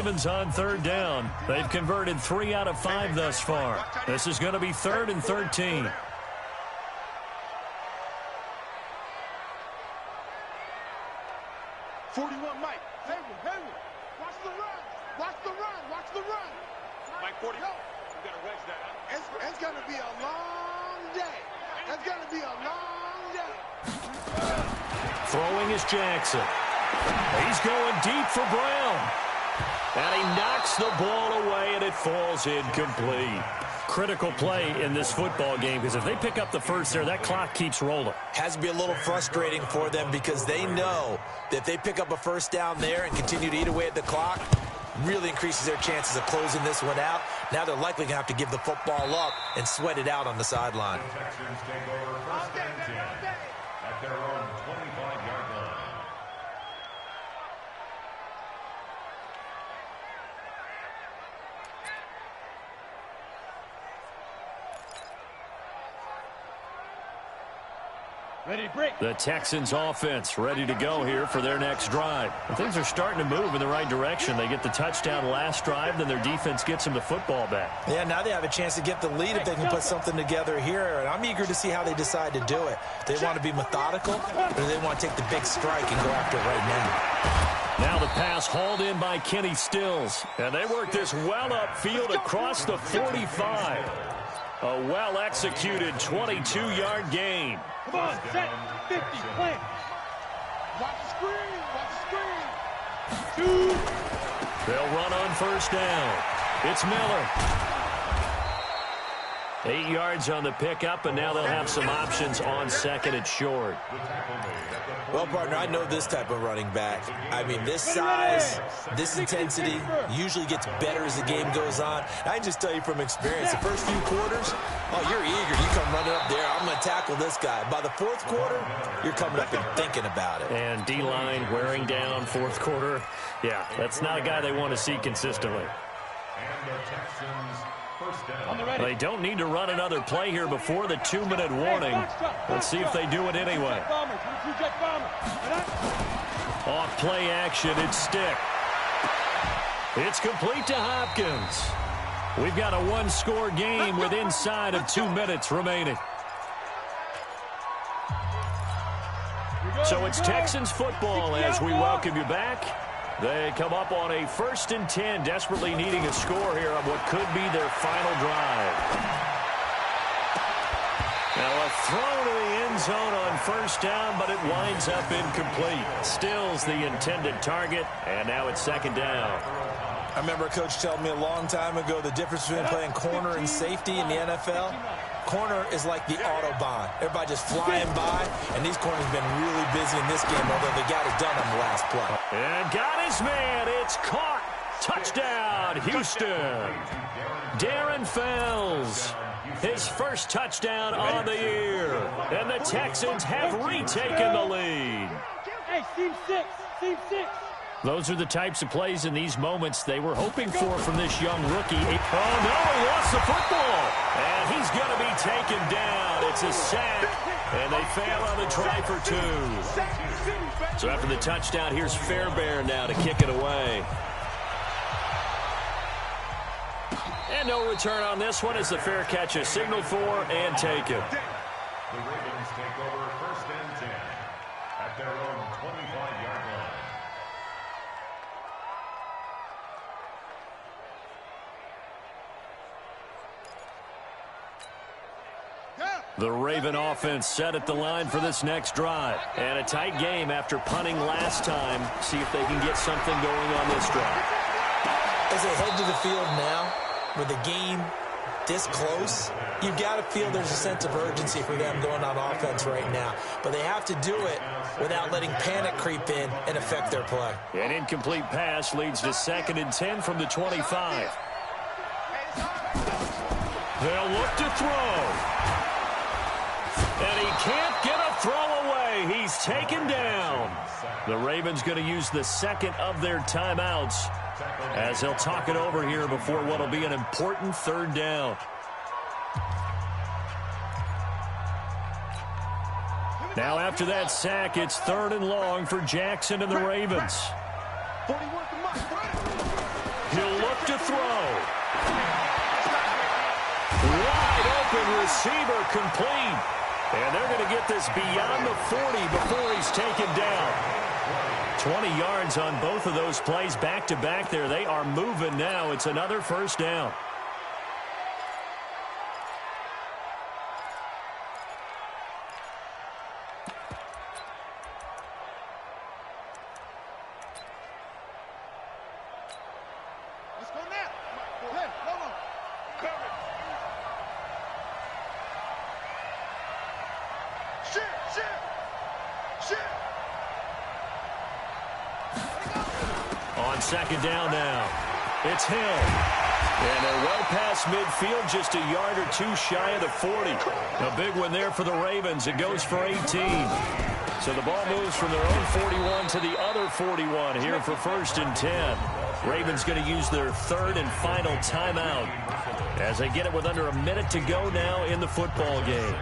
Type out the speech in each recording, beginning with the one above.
Ravens on third down. They've converted 3 out of 5 thus far. This is going to be 3rd and 13. Mike. Hayward. Watch the run. Mike 40. You got to wedge that, huh? It's going to be a long day. Throwing is Jackson. He's going deep for Brown. And he knocks the ball away, and it falls incomplete. Critical play in this football game, because if they pick up the first there, that clock keeps rolling. Has to be a little frustrating for them because they know that if they pick up a first down there and continue to eat away at the clock, really increases their chances of closing this one out. Now they're likely going to have to give the football up and sweat it out on the sideline. The Texans take over 1st and 10 at their own 25-yard line. Ready to break. The Texans offense ready to go here for their next drive. And things are starting to move in the right direction. They get the touchdown last drive, then their defense gets them the football back. Yeah, now they have a chance to get the lead if they can put something together here. And I'm eager to see how they decide to do it. Do they want to be methodical, or do they want to take the big strike and go after it right now? Now the pass hauled in by Kenny Stills. And they work this well upfield across the 45. A well-executed 22-yard gain. Come on, set, 50, play. Watch the screen. 2. They'll run on first down. It's Miller. 8 yards on the pickup, and now they'll have some options on 2nd and short. Well, partner, I know this type of running back. I mean, this size, this intensity usually gets better as the game goes on. I can just tell you from experience, the first few quarters, oh, you're eager. You come running up there, I'm going to tackle this guy. By the 4th quarter, you're coming up and thinking about it. And D-line wearing down 4th quarter. Yeah, that's not a guy they want to see consistently. And the Texans first down. They don't need to run another play here before the 2-minute warning. Let's see if they do it anyway. Off play action, it's Stick. It's complete to Hopkins. We've got a 1-score game with inside of 2 minutes remaining. So it's Texans football as we welcome you back. They come up on a 1st and 10, desperately needing a score here on what could be their final drive. Now a throw to the end zone on first down, but it winds up incomplete. Stills the intended target, and now it's 2nd down. I remember a coach telling me a long time ago the difference between playing corner and safety in the NFL. Corner is like the Autobahn. Everybody just flying by, and these corners have been really busy in this game, although they got it done on the last play. And got his man. It's caught. Touchdown, Houston. Darren Fells, his first touchdown on the year. And the Texans have retaken the lead. Hey, team 6. Those are the types of plays in these moments they were hoping for from this young rookie. Oh, no, he lost the football. And he's going to be taken down. It's a sack, and they fail on the try for 2. So after the touchdown, here's Fairbairn now to kick it away. And no return on this one as the fair catch is signaled for and taken. The Ravens take over 1st and 10 at their own 25-yard line. The Raven offense set at the line for this next drive. And a tight game after punting last time. See if they can get something going on this drive. As they head to the field now, with the game this close, you've got to feel there's a sense of urgency for them going on offense right now. But they have to do it without letting panic creep in and affect their play. An incomplete pass leads to 2nd and 10 from the 25. They'll look to throw. And he can't get a throw away. He's taken down. The Ravens going to use the 2nd of their timeouts as they'll talk it over here before what will be an important 3rd down. Now after that sack, it's 3rd and long for Jackson and the Ravens. He'll look to throw. Wide open receiver complete. And they're going to get this beyond the 40 before he's taken down. 20 yards on both of those plays back-to-back there. They are moving now. It's another first down. Let's go now. Hey, hold on. Cover. Shit. On second down now, it's Hill. And they're well past midfield, just a yard or two shy of the 40. A big one there for the Ravens. It goes for 18. So the ball moves from their own 41 to the other 41 here for 1st and 10. Ravens going to use their third and final timeout as they get it with under a minute to go now in the football game.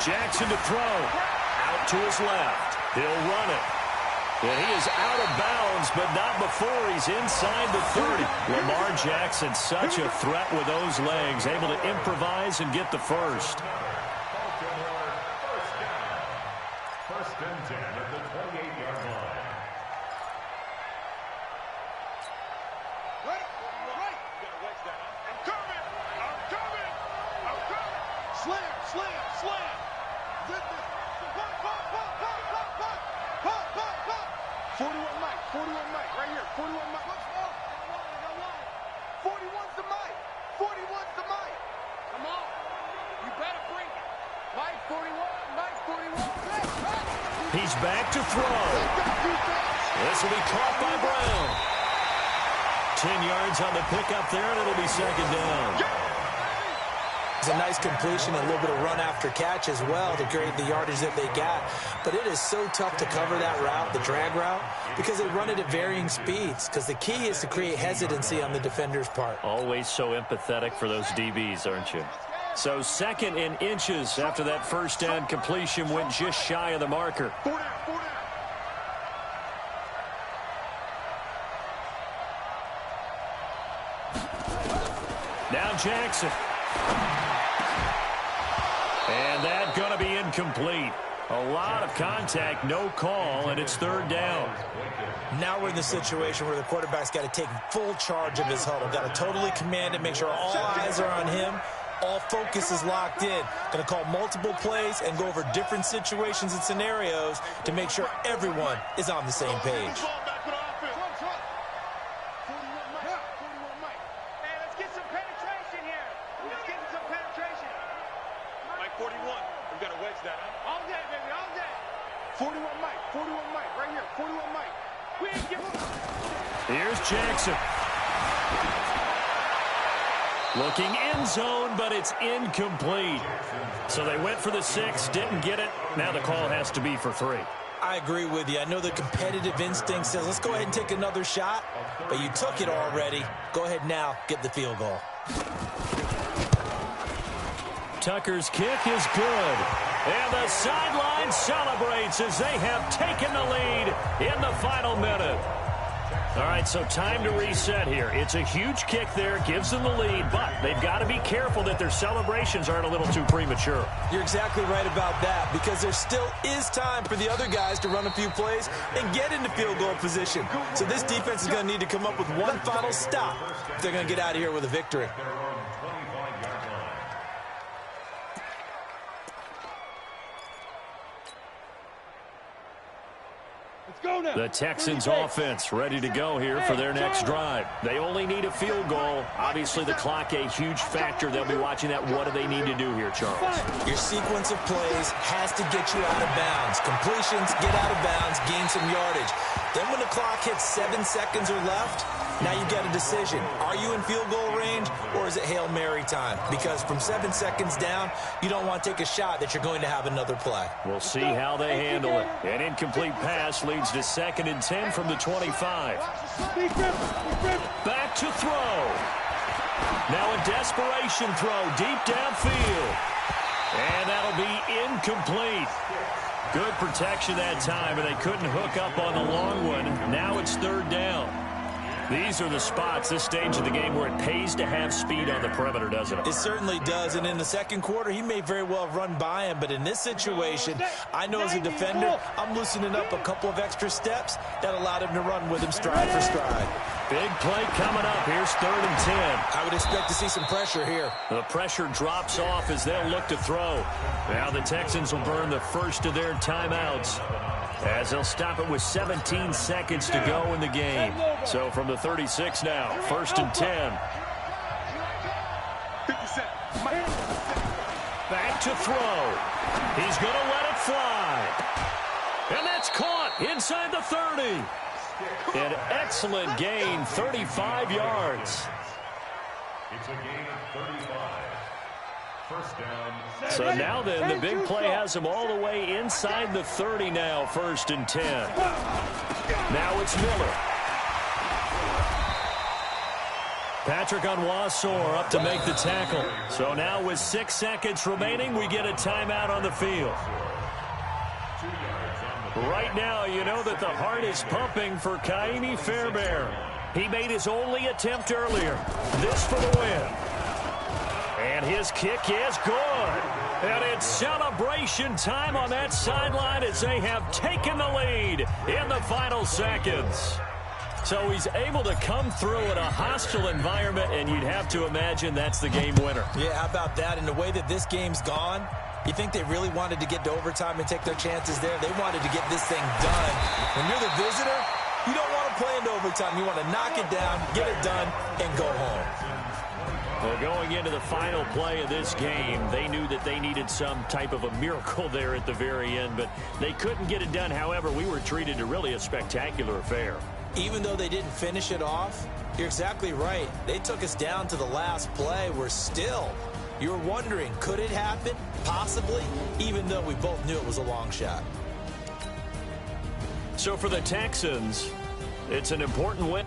Jackson to throw. Out to his left. He'll run it. And he is out of bounds, but not before he's inside the 30. Lamar Jackson, such a threat with those legs, able to improvise and get the first. First and 10 at the 28-yard line. Right. I'm coming. Slam. Punt. 41 Mike, right here. 41 Mike. What's up? 41's the Mike. Come on. You better bring it. Mike 41. He's back to throw. This will be caught by Brown. 10 yards on the pickup there, and it'll be second down. It's a nice completion and a little bit of run after catch as well to create the yardage that they got. But it is so tough to cover that route, the drag route, because they run it at varying speeds. Because the key is to create hesitancy on the defender's part. Always so empathetic for those DBs, aren't you? So 2nd and inches after that first down completion went just shy of the marker. Now Jackson. And that's going to be incomplete. A lot of contact, no call, and it's 3rd down. Now we're in the situation where the quarterback's got to take full charge of his huddle. Got to totally command it, make sure all eyes are on him. All focus is locked in. Going to call multiple plays and go over different situations and scenarios to make sure everyone is on the same page. Here's Jackson. Looking end zone, but it's incomplete. So they went for the 6, didn't get it. Now the call has to be for 3. I agree with you. I know the competitive instinct says, let's go ahead and take another shot. But you took it already. Go ahead now, get the field goal. Tucker's kick is good. And the sideline celebrates as they have taken the lead in the final minute. All right, so time to reset here. It's a huge kick there, gives them the lead, but they've got to be careful that their celebrations aren't a little too premature. You're exactly right about that, because there still is time for the other guys to run a few plays and get into field goal position. So this defense is going to need to come up with one final stop if they're going to get out of here with a victory. The Texans offense ready to go here for their next drive. They only need a field goal. Obviously, the clock a huge factor. They'll be watching that. What do they need to do here, Charles? Your sequence of plays has to get you out of bounds. Completions, get out of bounds, gain some yardage. Then when the clock hits 7 seconds or left, now you've got a decision. Are you in field goal range, or is it Hail Mary time? Because from 7 seconds down, you don't want to take a shot that you're going to have another play. We'll see how they handle it. An incomplete pass leads to 2nd and 10 from the 25. Back to throw. Now a desperation throw deep downfield. And that'll be incomplete. Good protection that time, and they couldn't hook up on the long one. Now it's 3rd down. These are the spots, this stage of the game, where it pays to have speed on the perimeter, doesn't it? It certainly does, and in the second quarter, he may very well run by him, but in this situation, I know as a defender, I'm loosening up a couple of extra steps that allowed him to run with him stride for stride. Big play coming up. Here's 3rd and 10. I would expect to see some pressure here. The pressure drops off as they'll look to throw. Now the Texans will burn the first of their timeouts, as they'll stop it with 17 seconds to go in the game. So from the 36 now, 1st and 10. Back to throw. He's going to let it fly. And that's caught inside the 30. An excellent gain, 35 yards. It's a gain of 35. First down. So now then, the big play has him all the way inside the 30 now, 1st and 10. Now it's Miller. Patrick Onwuasor up to make the tackle. So now with 6 seconds remaining, we get a timeout on the field. Right now, you know that the heart is pumping for Kaimi Fairbairn. He made his only attempt earlier. This for the win. And his kick is good. And it's celebration time on that sideline as they have taken the lead in the final seconds. So he's able to come through in a hostile environment, and you'd have to imagine that's the game winner. Yeah, how about that? And the way that this game's gone, you think they really wanted to get to overtime and take their chances there? They wanted to get this thing done. When you're the visitor, you don't want to play into overtime. You want to knock it down, get it done, and go home. Well, going into the final play of this game, they knew that they needed some type of a miracle there at the very end, but they couldn't get it done. However, we were treated to really a spectacular affair. Even though they didn't finish it off, you're exactly right. They took us down to the last play. We're still, you're wondering, could it happen? Possibly, even though we both knew it was a long shot. So for the Texans, it's an important win.